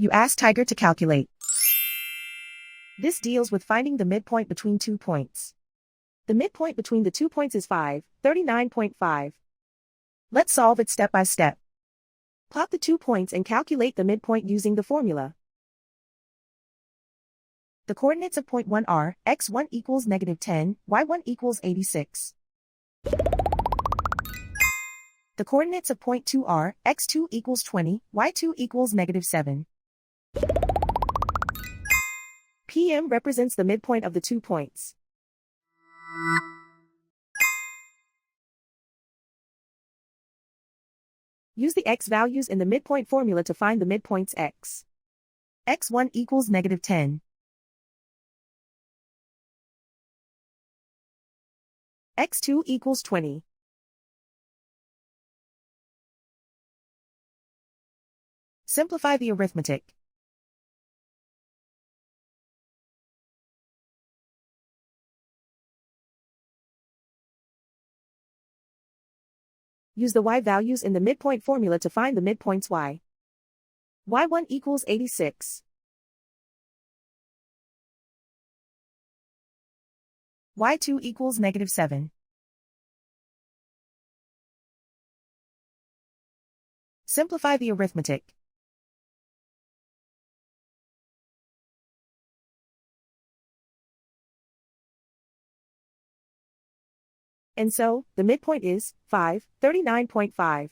You ask Tiger to calculate. This deals with finding the midpoint between 2 points. The midpoint between the 2 points is 539.5. Let's solve it step by step. Plot the 2 points and calculate the midpoint using the formula. The coordinates of point 1 are x1 equals -10, y1 equals 86. The coordinates of point 2 are x2 equals 20, y2 equals -7. PM represents the midpoint of the 2 points. Use the x values in the midpoint formula to find the midpoints x. x1 equals -10. x2 equals 20. Simplify the arithmetic. Use the y values in the midpoint formula to find the midpoints y. y1 equals 86. y2 equals -7. Simplify the arithmetic. And so, the midpoint is 539.5.